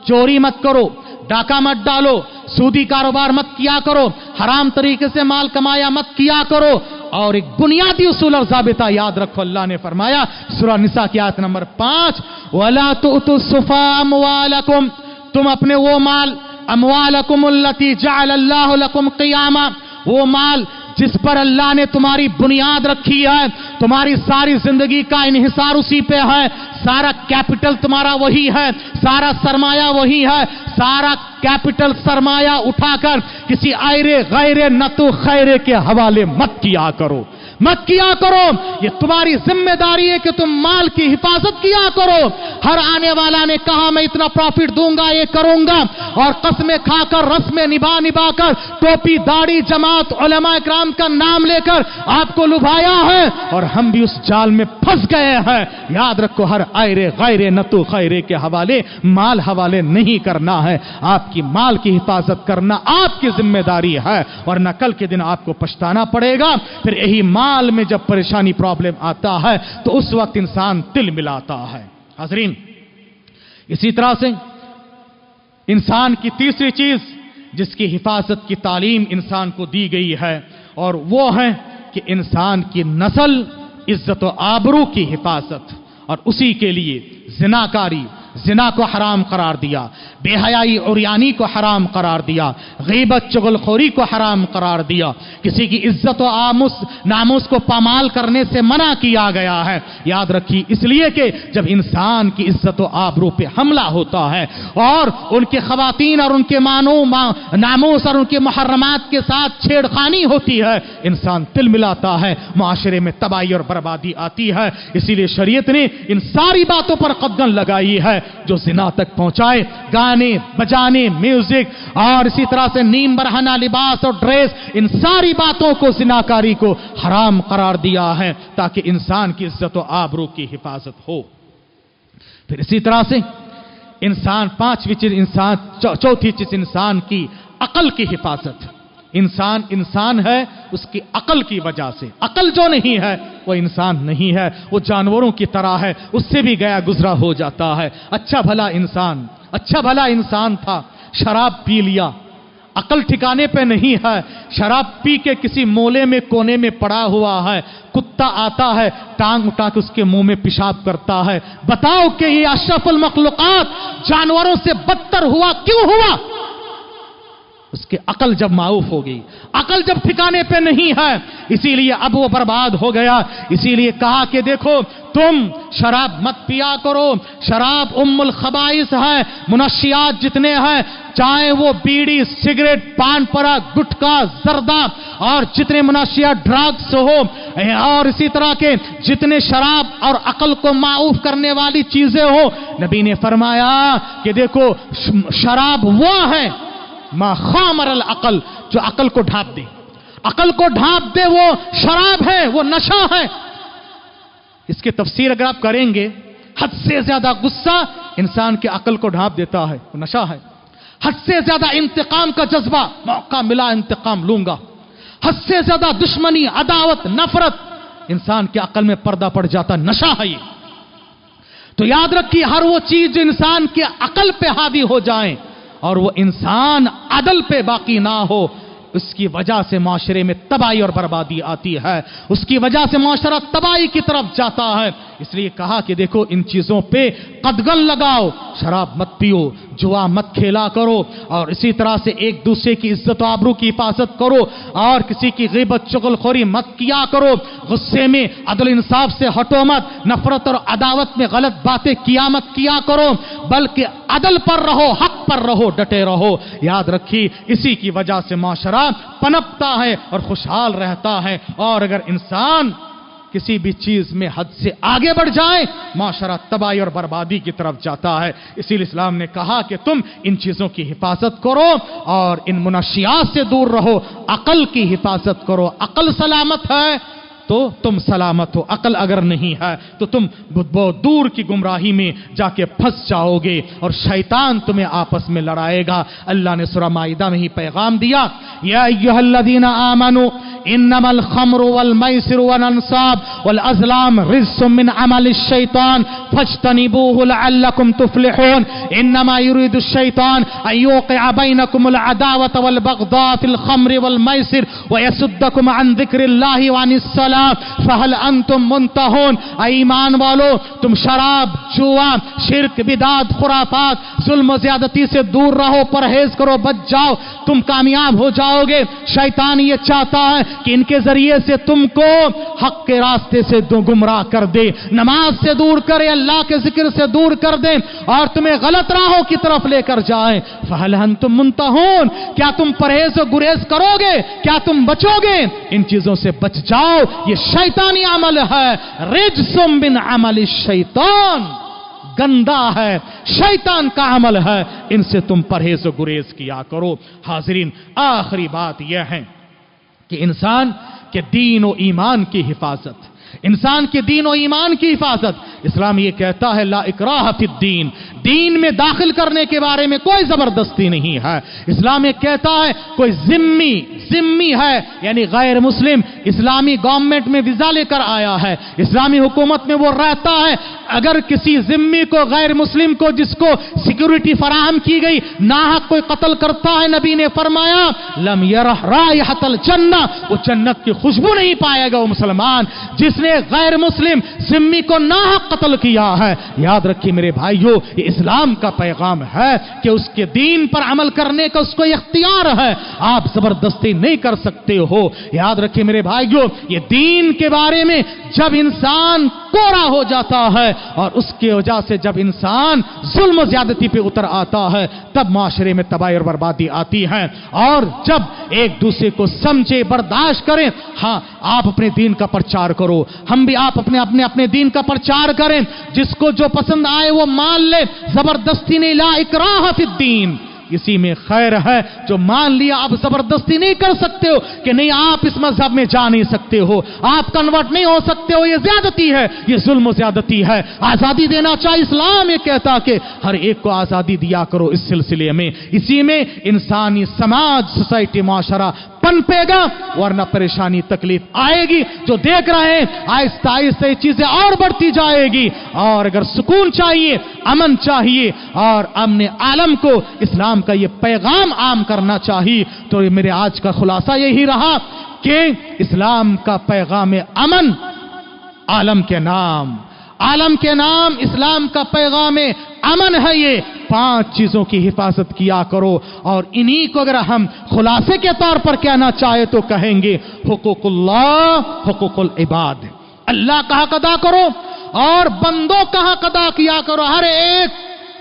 चोरी मत करो, डाका मत डालो, सूदी कारोबार मत किया करो, हराम तरीके से माल कमाया मत किया करो। और एक बुनियादी उसूल और ज़ाबिता याद रखो, अल्लाह ने फरमाया सूरह निसा की आयत नंबर 5, वला तुतु सुफा अमवालकुम, तुम अपने वो माल, अमवालकुम अल्लती जअलल्लाहु लकुम क़ियामा, वो माल जिस पर अल्लाह ने तुम्हारी बुनियाद रखी है, तुम्हारी सारी जिंदगी का इन्हिसार उसी पे है, सारा कैपिटल तुम्हारा वही है, सारा सरमाया वही है, सारा कैपिटल सरमाया उठाकर किसी आयरे गैरे नतु खैरे के हवाले मत किया करो, मत किया करो। ये तुम्हारी जिम्मेदारी है कि तुम माल की हिफाजत किया करो। हर आने वाला ने कहा मैं इतना प्रॉफिट दूंगा, ये करूंगा, और कसमें खाकर रस्में निभा कर टोपी दाढ़ी जमात उलमा इकराम का नाम लेकर आपको लुभाया है, और हम भी उस जाल में फंस गए हैं। याद रखो, हर आयरे गैरे नतु खैरे के हवाले माल हवाले नहीं करना है। आपकी माल की हिफाजत करना आपकी जिम्मेदारी है, वरना कल के दिन आपको पछताना पड़ेगा। फिर यही माल में जब परेशानी प्रॉब्लम आता है तो उस वक्त इंसान तिल मिलाता है। हाज़रीन, इसी तरह से इंसान की तीसरी चीज जिसकी हिफाजत की तालीम इंसान को दी गई है, और वो है कि इंसान की नस्ल, इज्जत और आबरू की हिफाजत। और उसी के लिए जिनाकारी, जिना को हराम करार दिया, बेहयाई उरियानी को हराम करार दिया, गीबत चुगलखोरी को हराम करार दिया, किसी की इज्जत और नामूस को पामाल करने से मना किया गया है। याद रखिए, इसलिए कि जब इंसान की इज्जत और आबरू पे हमला होता है और उनके खवातीन और उनके नामूस और उनके मुहर्रमात के साथ छेड़खानी होती है, इंसान तिल मिलाता है, मुआशरे में तबाही और बर्बादी आती है। इसीलिए शरीयत ने इन सारी बातों पर कदगन लगाई है जो जिना तक पहुंचाए, गाने बजाने, म्यूजिक और इसी तरह से नीम बरहना लिबास और ड्रेस, इन सारी बातों को, जिनाकारी को हराम करार दिया है ताकि इंसान की इज्जत और आबरू की हिफाजत हो। फिर इसी तरह से इंसान, पांचवी चीज इंसान, चौथी चीज इंसान की अकल की हिफाजत। इंसान है उसकी अकल की वजह से। अकल जो नहीं है वो इंसान नहीं है, वो जानवरों की तरह है, उससे भी गया गुजरा हो जाता है। अच्छा भला इंसान था, शराब पी लिया, अकल ठिकाने पे नहीं है, शराब पी के किसी मोले में कोने में पड़ा हुआ है, कुत्ता आता है टांग उठा के उसके मुंह में पेशाब करता है। बताओ कि ये अशरफुल मखलूकात जानवरों से बदतर हुआ, क्यों हुआ? उसकी अकल जब माऊफ हो गई, अकल जब ठिकाने पे नहीं है, इसीलिए अब वो बर्बाद हो गया। इसीलिए कहा कि देखो तुम शराब मत पिया करो, शराब उम्मुल खबाइस है, मुनशियात जितने हैं, चाहे वो बीड़ी, सिगरेट, पान पराग, गुटखा, जर्दा और जितने मुनशियात ड्रग्स हो, और इसी तरह के जितने शराब और अकल को माऊफ करने वाली चीजें हो, नबी ने फरमाया कि देखो शराब वो है मा खामरल अकल, जो अकल को ढांप दे, अकल को ढांप दे वो शराब है, वो नशा है। इसकी तफसीर अगर आप करेंगे, हद से ज्यादा गुस्सा इंसान के अकल को ढांप देता है, वो नशा है। हद से ज्यादा इंतकाम का जज्बा, मौका मिला इंतकाम लूंगा। हद से ज्यादा दुश्मनी, अदावत, नफरत, इंसान के अकल में पर्दा पड़ जाता, नशा है ये। तो याद रखिए, हर वो चीज जो इंसान के अकल पे हावी हो जाए और वो इंसान अदल पे बाकी ना हो, उसकी वजह से माशरे में तबाही और बर्बादी आती है, उसकी वजह से माशरा तबाही की तरफ जाता है। इसलिए कहा कि देखो इन चीजों पे कदगन लगाओ, शराब मत पियो, जुआ मत खेला करो, और इसी तरह से एक दूसरे की इज्जत आबरू की हिफाजत करो, और किसी की ग़ीबत चुगलखोरी मत किया करो, गुस्से में अदल इंसाफ से हटो मत, नफरत और अदावत में गलत बातें किया मत किया करो, बल्कि अदल पर रहो, हक पर रहो, डटे रहो। याद रखिए इसी की वजह से माशरा पनपता है और खुशहाल रहता है। और अगर इंसान किसी भी चीज में हद से आगे बढ़ जाए, माशरा तबाही और बर्बादी की तरफ जाता है। इसीलिए इस्लाम ने कहा कि तुम इन चीजों की हिफाजत करो और इन मुनशियात से दूर रहो, अकल की हिफाजत करो। अकल सलामत है तो तुम सलामत हो, अकल अगर नहीं है तो तुम बहुत दूर की गुमराही में जाके फंस जाओगे और शैतान तुम्हें आपस में लड़ाएगा। अल्लाह ने सूरह माइदा में ही पैगाम दिया, या अय्युहल्लज़ीना आमनू इन्नमल खम्रु वल मैसिरु वल अंसाब वल अज़लाम रिज्सुम मिन अमलिश शैतान फज्तनिबूहु लअल्लकुम तुफ्लिहून इन्नमा युरीदु शैतान अन युक़िअ बैनकुमुल अदावत वल बग़दा फिल खम्रि वल मैसिर व यसुद्दकुम अन ज़िक्रिल्लाहि व अनिस सलाह फहल अंतुम मुंतहून। ईमान वालो, तुम शराब, जुआ, शिर्क, बिदात, खुराफात, जुल्म ज्यादती से दूर रहो, परहेज करो, बच जाओ, तुम कामयाब हो जाओगे। शैतान ये चाहता है कि इनके जरिए से तुमको हक के रास्ते से गुमराह कर दे, नमाज से दूर करे, अल्लाह के जिक्र से दूर कर दे और तुम्हें गलत राहों की तरफ लेकर जाए। फहल अंतुम मुंतहून, क्या तुम परहेज और गुरेज करोगे? क्या तुम बचोगे? इन चीजों से बच जाओ, ये शैतानी अमल है। रिज्सुम मिन अमलिश शैतान, गंदा है, शैतान का अमल है, इनसे तुम परहेज और गुरेज किया करो। हाज़रीन, आखिरी बात यह है कि इंसान के दीन और ईमान की हिफाजत, इंसान के दीन और ईमान की हिफाजत, इस्लाम ये कहता है ला इकराह फिद्दीन, दीन में दाखिल करने के बारे में कोई जबरदस्ती नहीं है। इस्लाम ये कहता है कोई जिम्मी है यानी गैर मुस्लिम, इस्लामी गवर्नमेंट में वीजा लेकर आया है, इस्लामी हुकूमत में वो रहता है, अगर किसी जिम्मी को, गैर मुस्लिम को, जिसको सिक्योरिटी फराहम की गई, नाहक कोई कत्ल करता है, नबी ने फरमाया लम यरह रायहतल जन्नह, वो जन्नत की खुशबू नहीं पाएगा वो मुसलमान जिसने गैर मुस्लिम जिम्मी को नाहक कत्ल किया है। याद रखिए मेरे भाइयों, ये इस्लाम का पैगाम है कि उसके दीन पर अमल करने का उसको इख्तियार है, आप जबरदस्ती नहीं कर सकते हो। याद रखिए मेरे भाइयों, ये दीन के बारे में जब इंसान कोरा हो जाता है और उसकी वजह से जब इंसान जुल्म ज्यादती पे उतर आता है, तब माशरे में तबाही और बर्बादी आती है। और जब एक दूसरे को समझे, बर्दाश्त करें, हाँ आप अपने दीन का प्रचार करो, हम भी आप अपने दीन का प्रचार करें, जिसको जो पसंद आए वो मान ले, जबरदस्ती नहीं, ला इकराह फिद्दीन, इसी में खैर है। जो मान लिया, आप जबरदस्ती नहीं कर सकते हो कि नहीं आप इस मजहब में जा नहीं सकते हो, आप कन्वर्ट नहीं हो सकते हो, ये ज्यादती है, ये जुल्म ज्यादती है। आजादी देना चाहिए, इस्लाम ये कहता कि हर एक को आजादी दिया करो इस सिलसिले में। इसी में इंसानी समाज, सोसाइटी, माशरा पनपेगा, वरना परेशानी तकलीफ आएगी। जो देख रहे हैं आहिस्ता आहिस्ता ये चीजें और बढ़ती जाएगी। और अगर सुकून चाहिए, अमन चाहिए और अमन आलम को इस्लाम کا یہ پیغام عام کرنا چاہیے. تو میرے آج کا خلاصہ یہی رہا کہ اسلام کا پیغام امن عالم کے نام اسلام کا پیغام امن ہے. یہ 5 چیزوں کی حفاظت کیا کرو, اور انہی کو اگر ہم خلاصے کے طور پر کہنا چاہے تو کہیں گے حقوق اللہ, حقوق العباد. اللہ کا حق ادا کرو اور بندوں کا حق ادا کیا کرو. ہر ایک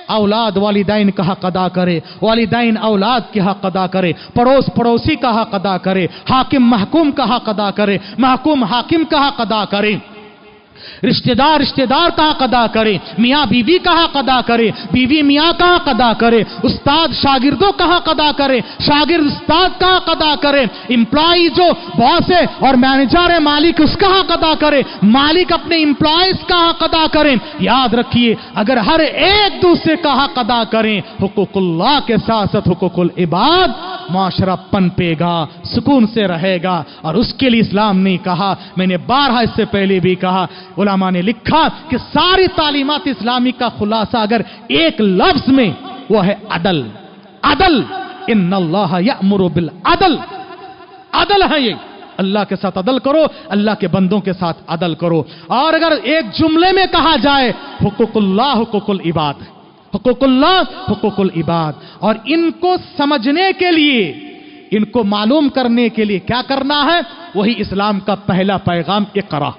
اولاد والدین کا حق ادا کرے, والدین اولاد کے حق ادا کرے, پڑوسی کا حق ادا کرے, حاکم محکوم کا حق ادا کرے, محکوم حاکم کا حق ادا کرے, رشتہ دار کا حق ادا کرے, میاں بیوی کا حق ادا کرے, بیوی میاں کا حق ادا کرے, استاد شاگردوں کا حق ادا کرے, شاگرد استاد کا حق ادا کرے, امپلائی جو باس ہے اور مینیجر ہے مالک اس کا حق ادا کرے, مالک اپنے امپلائیز کا حق ادا کریں. یاد رکھیے اگر ہر ایک دوسرے کا حق ادا کریں حقوق اللہ کے ساتھ ساتھ حقوق العباد, معاشرہ پنپے گا, سکون سے رہے گا. اور اس کے لیے اسلام نے کہا, میں نے بارہا اس سے پہلے بھی کہا, علماء نے لکھا کہ ساری تعلیمات اسلامی کا خلاصہ اگر ایک لفظ میں وہ ہے عدل. ان اللہ یأمر بالعدل. عدل ہے یہ, اللہ کے ساتھ عدل کرو, اللہ کے بندوں کے ساتھ عدل کرو. اور اگر ایک جملے میں کہا جائے حقوق اللہ حقوق العباد, حقوق اللہ حقوق العباد. اور ان کو سمجھنے کے لیے, ان کو معلوم کرنے کے لیے کیا کرنا ہے, وہی اسلام کا پہلا پیغام اقرا.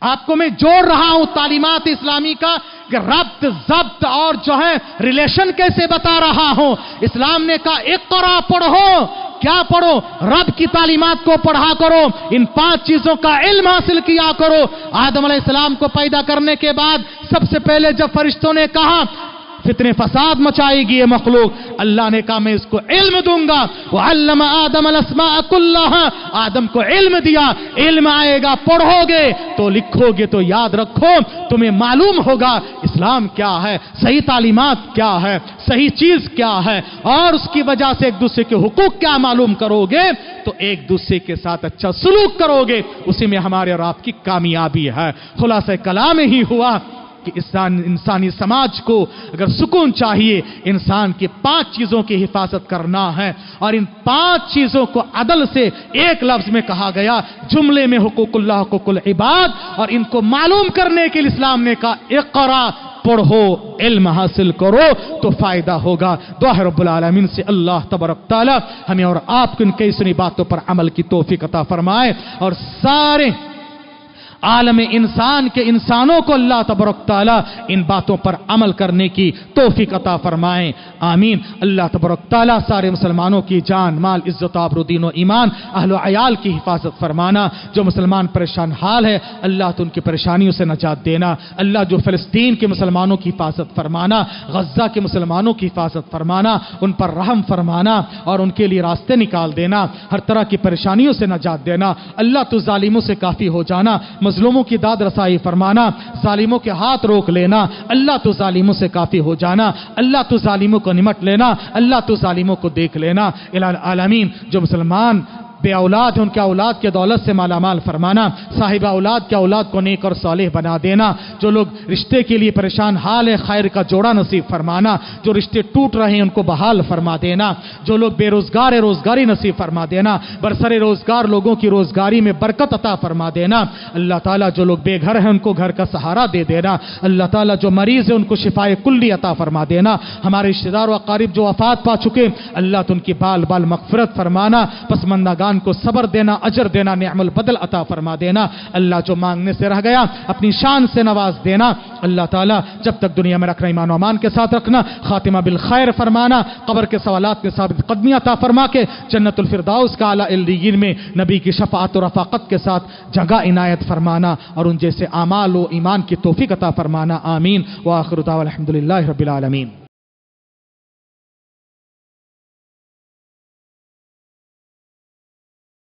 آپ کو میں جوڑ رہا ہوں تعلیمات اسلامی کا کہ ربط ضبط اور جو ہے ریلیشن کیسے بتا رہا ہوں. اسلام نے کہا اقرا, پڑھو. کیا پڑھو؟ رب کی تعلیمات کو پڑھا کرو, ان 5 چیزوں کا علم حاصل کیا کرو. آدم علیہ السلام کو پیدا کرنے کے بعد سب سے پہلے جب فرشتوں نے کہا فتنے فساد مچائے گی یہ مخلوق, اللہ نے کہا میں اس کو علم دوں گا. وعلم آدم الاسماء کلها, آدم کو علم دیا. علم آئے گا, پڑھو گے تو لکھو گے تو یاد رکھو, تمہیں معلوم ہوگا اسلام کیا ہے, صحیح تعلیمات کیا ہے, صحیح چیز کیا ہے, اور اس کی وجہ سے ایک دوسرے کے حقوق کیا معلوم کرو گے تو ایک دوسرے کے ساتھ اچھا سلوک کرو گے. اسی میں ہمارے اور آپ کی کامیابی ہے. خلاصہ کلام ہی ہوا کہ انسانی سماج کو اگر سکون چاہیے, انسان کی 5 چیزوں کی حفاظت کرنا ہے. اور ان 5 چیزوں کو عدل سے ایک لفظ میں کہا گیا, جملے میں حقوق اللہ حقوق العباد. اور ان کو معلوم کرنے کے لیے اسلام نے کہا اقرا, پڑھو, علم حاصل کرو تو فائدہ ہوگا. دعا ہے رب العالمین سے اللہ تبارک تعالی ہمیں اور آپ کو ان کئی سنی باتوں پر عمل کی توفیق عطا فرمائے, اور سارے عالم انسان کے انسانوں کو اللہ تبارک تعالی ان باتوں پر عمل کرنے کی توفیق عطا فرمائیں, آمین. اللہ تبارک تعالی سارے مسلمانوں کی جان مال عزت آبرو دین و ایمان اہل و عیال کی حفاظت فرمانا. جو مسلمان پریشان حال ہے اللہ تو ان کی پریشانیوں سے نجات دینا. اللہ جو فلسطین کے مسلمانوں کی حفاظت فرمانا, غزہ کے مسلمانوں کی حفاظت فرمانا, ان پر رحم فرمانا اور ان کے لیے راستے نکال دینا, ہر طرح کی پریشانیوں سے نجات دینا. اللہ تو ظالموں سے کافی ہو جانا, مظلوموں کی داد رسائی فرمانا, ظالموں کے ہاتھ روک لینا. اللہ تو ظالموں سے کافی ہو جانا, اللہ تو ظالموں کو نمٹ لینا, اللہ تو ظالموں کو دیکھ لینا. الہ العالمین جو مسلمان بے اولاد ہیں ان کے اولاد کے دولت سے مالا مال فرمانا, صاحب اولاد کے اولاد کو نیک اور صالح بنا دینا. جو لوگ رشتے کے لیے پریشان حال ہے خیر کا جوڑا نصیب فرمانا, جو رشتے ٹوٹ رہے ہیں ان کو بحال فرما دینا. جو لوگ بے روزگار ہے روزگاری نصیب فرما دینا, برسر روزگار لوگوں کی روزگاری میں برکت عطا فرما دینا. اللہ تعالیٰ جو لوگ بے گھر ہیں ان کو گھر کا سہارا دے دینا. اللہ تعالیٰ جو مریض ہے ان کو شفائے کلی عطا فرما دینا. ہمارے رشتہ دار و اقارب جو وفات پا چکے اللہ تو ان کی بال بال مغفرت فرمانا, پسماندگان کو صبر دینا, اجر دینا, نعم البدل عطا فرما دینا. اللہ جو مانگنے سے رہ گیا اپنی شان سے نواز دینا. اللہ تعالیٰ جب تک دنیا میں رکھنا ایمان و امان کے ساتھ رکھنا, خاتمہ بالخیر فرمانا, قبر کے سوالات میں ثابت قدمی عطا فرما کے جنت الفردوس کا اعلیٰ علیین میں نبی کی شفاعت و رفاقت کے ساتھ جگہ عنایت فرمانا, اور ان جیسے اعمال و ایمان کی توفیق عطا فرمانا. آمین. وآخر دعوانا الحمدللہ رب العالمین.